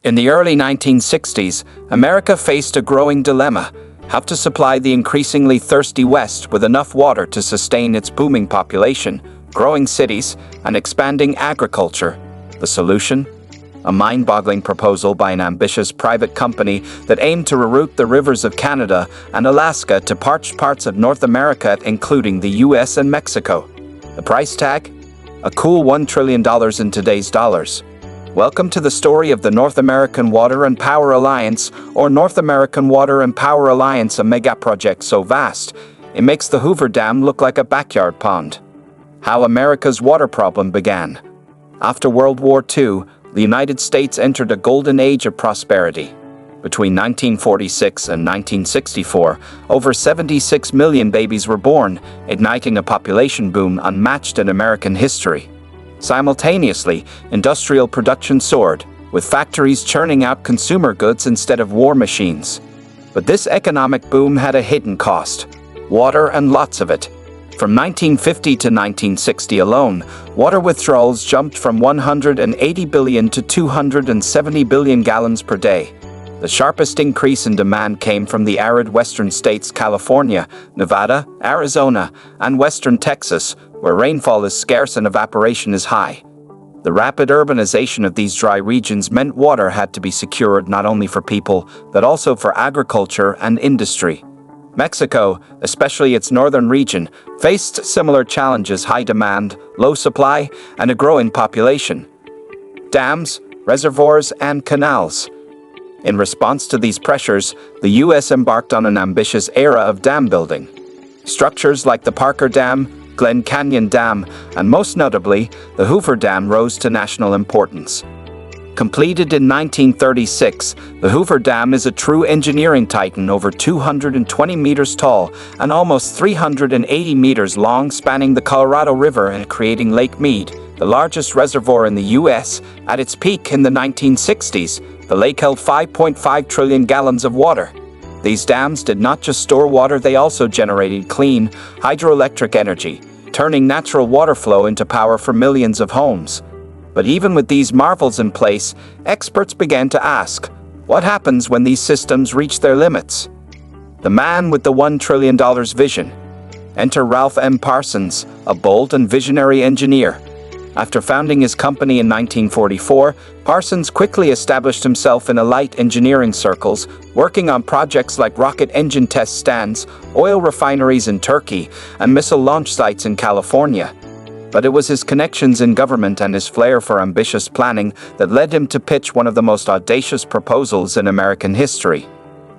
In the early 1960s, America faced a growing dilemma: how to supply the increasingly thirsty West with enough water to sustain its booming population, growing cities, and expanding agriculture. The solution? A mind-boggling proposal by an ambitious private company that aimed to reroute the rivers of Canada and Alaska to parched parts of North America, including the US and Mexico. The price tag? A cool $1 trillion in today's dollars. Welcome to the story of the North American Water and Power Alliance, or North American Water and Power Alliance, a mega-project so vast, it makes the Hoover Dam look like a backyard pond. How America's water problem began. After World War II, the United States entered a golden age of prosperity. Between 1946 and 1964, over 76 million babies were born, igniting a population boom unmatched in American history. Simultaneously, industrial production soared, with factories churning out consumer goods instead of war machines. But this economic boom had a hidden cost: water, and lots of it. From 1950 to 1960 alone, water withdrawals jumped from 180 billion to 270 billion gallons per day. The sharpest increase in demand came from the arid western states California, Nevada, Arizona, and western Texas, where rainfall is scarce and evaporation is high. The rapid urbanization of these dry regions meant water had to be secured not only for people, but also for agriculture and industry. Mexico, especially its northern region, faced similar challenges: high demand, low supply, and a growing population. Dams, reservoirs, and canals. In response to these pressures, the U.S. embarked on an ambitious era of dam building. Structures like the Parker Dam, Glen Canyon Dam, and most notably, the Hoover Dam rose to national importance. Completed in 1936, the Hoover Dam is a true engineering titan, over 220 meters tall and almost 380 meters long, spanning the Colorado River and creating Lake Mead, the largest reservoir in the U.S. At its peak in the 1960s, the lake held 5.5 trillion gallons of water. These dams did not just store water, they also generated clean, hydroelectric energy, turning natural water flow into power for millions of homes. But even with these marvels in place, experts began to ask, what happens when these systems reach their limits? The man with the $1 trillion vision. Enter Ralph M. Parsons, a bold and visionary engineer. After founding his company in 1944, Parsons quickly established himself in elite engineering circles, working on projects like rocket engine test stands, oil refineries in Turkey, and missile launch sites in California. But it was his connections in government and his flair for ambitious planning that led him to pitch one of the most audacious proposals in American history.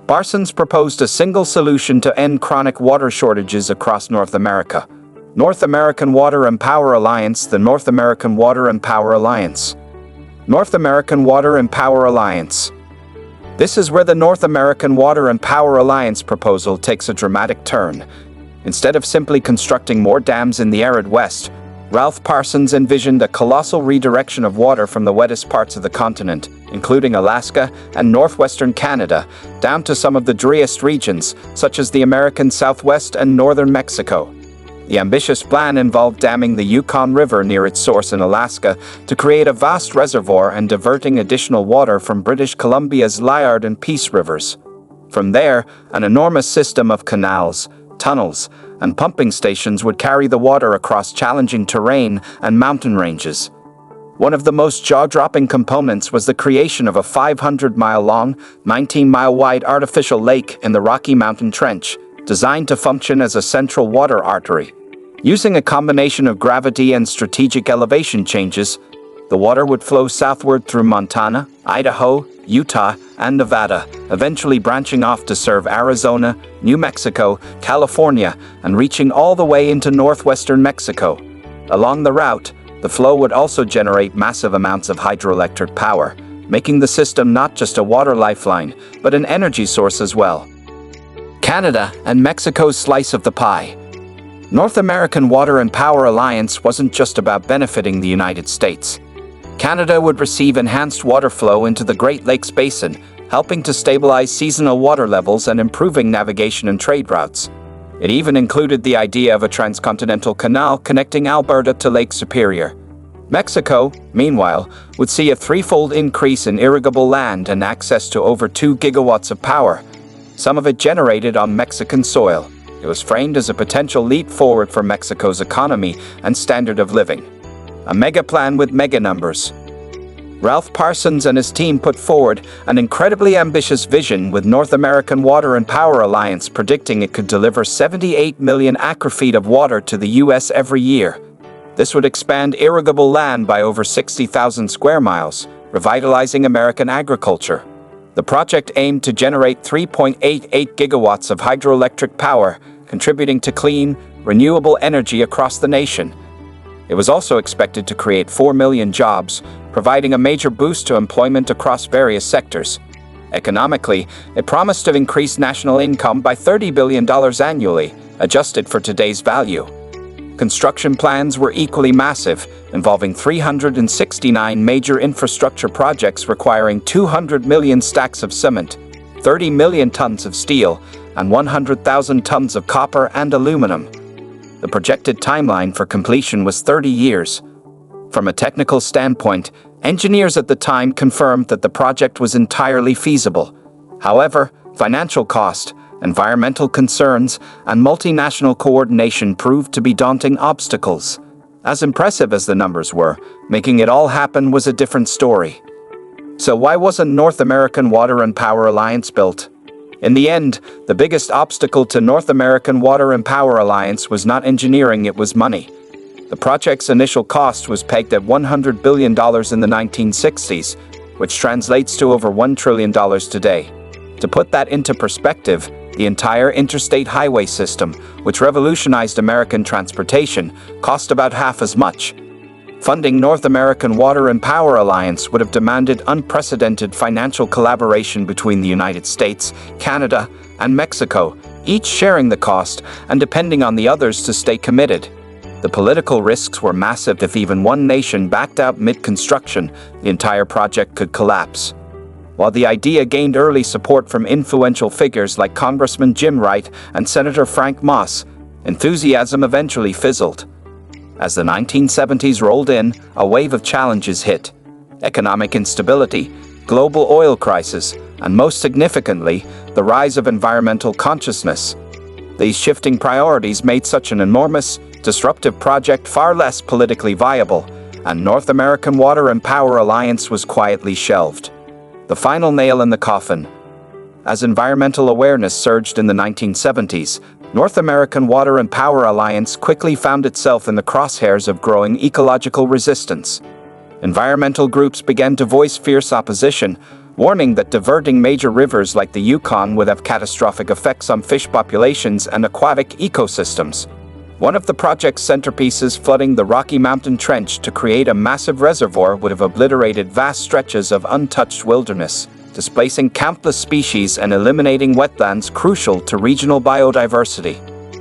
Parsons proposed a single solution to end chronic water shortages across North America. North American Water and Power Alliance, the North American Water and Power Alliance. North American Water and Power Alliance. This is where the North American Water and Power Alliance proposal takes a dramatic turn. Instead of simply constructing more dams in the arid West, Ralph Parsons envisioned a colossal redirection of water from the wettest parts of the continent, including Alaska and northwestern Canada, down to some of the driest regions, such as the American Southwest and northern Mexico. The ambitious plan involved damming the Yukon River near its source in Alaska to create a vast reservoir and diverting additional water from British Columbia's Liard and Peace rivers. From there, an enormous system of canals, tunnels, and pumping stations would carry the water across challenging terrain and mountain ranges. One of the most jaw-dropping components was the creation of a 500-mile-long, 19-mile-wide artificial lake in the Rocky Mountain Trench, designed to function as a central water artery. Using a combination of gravity and strategic elevation changes, the water would flow southward through Montana, Idaho, Utah, and Nevada, eventually branching off to serve Arizona, New Mexico, California, and reaching all the way into northwestern Mexico. Along the route, the flow would also generate massive amounts of hydroelectric power, making the system not just a water lifeline, but an energy source as well. Canada and Mexico's slice of the pie. North American Water and Power Alliance wasn't just about benefiting the United States. Canada would receive enhanced water flow into the Great Lakes Basin, helping to stabilize seasonal water levels and improving navigation and trade routes. It even included the idea of a transcontinental canal connecting Alberta to Lake Superior. Mexico, meanwhile, would see a threefold increase in irrigable land and access to over 2 gigawatts of power, some of it generated on Mexican soil. It was framed as a potential leap forward for Mexico's economy and standard of living. A mega plan with mega numbers. Ralph Parsons and his team put forward an incredibly ambitious vision, with North American Water and Power Alliance predicting it could deliver 78 million acre-feet of water to the U.S. every year. This would expand irrigable land by over 60,000 square miles, revitalizing American agriculture. The project aimed to generate 3.88 gigawatts of hydroelectric power, contributing to clean, renewable energy across the nation. It was also expected to create 4 million jobs, providing a major boost to employment across various sectors. Economically, it promised to increase national income by $30 billion annually, adjusted for today's value. Construction plans were equally massive, involving 369 major infrastructure projects requiring 200 million stacks of cement, 30 million tons of steel, and 100,000 tons of copper and aluminum. The projected timeline for completion was 30 years. From a technical standpoint, engineers at the time confirmed that the project was entirely feasible. However, financial cost, environmental concerns, and multinational coordination proved to be daunting obstacles. As impressive as the numbers were, making it all happen was a different story. So why wasn't North American Water and Power Alliance built? In the end, the biggest obstacle to North American Water and Power Alliance was not engineering, it was money. The project's initial cost was pegged at $100 billion in the 1960s, which translates to over $1 trillion today. To put that into perspective, the entire interstate highway system, which revolutionized American transportation, cost about half as much. Funding North American Water and Power Alliance would have demanded unprecedented financial collaboration between the United States, Canada, and Mexico, each sharing the cost and depending on the others to stay committed. The political risks were massive. If even one nation backed out mid-construction, the entire project could collapse. While the idea gained early support from influential figures like Congressman Jim Wright and Senator Frank Moss, enthusiasm eventually fizzled. As the 1970s rolled in, a wave of challenges hit: economic instability, global oil crisis, and most significantly, the rise of environmental consciousness. These shifting priorities made such an enormous, disruptive project far less politically viable, and North American Water and Power Alliance was quietly shelved. The final nail in the coffin. As environmental awareness surged in the 1970s, North American Water and Power Alliance quickly found itself in the crosshairs of growing ecological resistance. Environmental groups began to voice fierce opposition, warning that diverting major rivers like the Yukon would have catastrophic effects on fish populations and aquatic ecosystems. One of the project's centerpieces, flooding the Rocky Mountain Trench to create a massive reservoir, would have obliterated vast stretches of untouched wilderness, displacing countless species and eliminating wetlands crucial to regional biodiversity.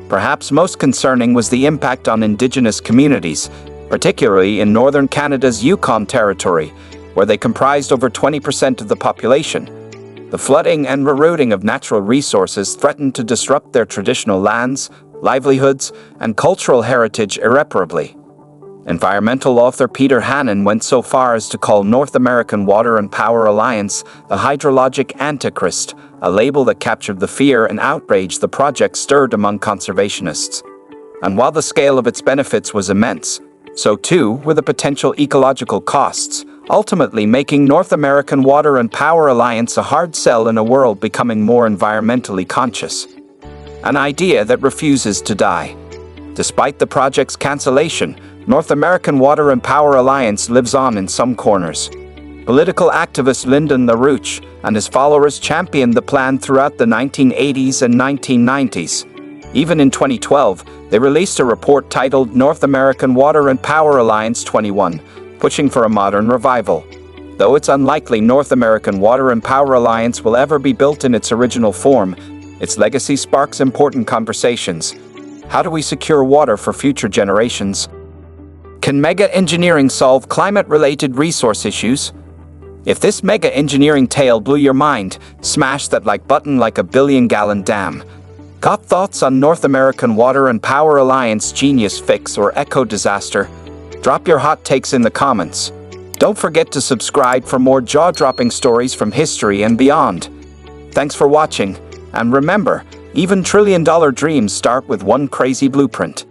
Perhaps most concerning was the impact on indigenous communities, particularly in northern Canada's Yukon Territory, where they comprised over 20% of the population. The flooding and rerouting of natural resources threatened to disrupt their traditional lands, livelihoods, and cultural heritage irreparably. Environmental author Peter Hannan went so far as to call North American Water and Power Alliance the hydrologic antichrist, a label that captured the fear and outrage the project stirred among conservationists. And while the scale of its benefits was immense, so too were the potential ecological costs, ultimately making North American Water and Power Alliance a hard sell in a world becoming more environmentally conscious. An idea that refuses to die. Despite the project's cancellation, North American Water and Power Alliance lives on in some corners. Political activist Lyndon LaRouche and his followers championed the plan throughout the 1980s and 1990s. Even in 2012, they released a report titled North American Water and Power Alliance 21, pushing for a modern revival. Though it's unlikely North American Water and Power Alliance will ever be built in its original form, its legacy sparks important conversations. How do we secure water for future generations? Can mega engineering solve climate-related resource issues? If this mega engineering tale blew your mind, smash that like button like a billion-gallon dam. Got thoughts on North American Water and Power Alliance genius fix or eco disaster? Drop your hot takes in the comments. Don't forget to subscribe for more jaw-dropping stories from history and beyond. Thanks for watching, and remember, even trillion-dollar dreams start with one crazy blueprint.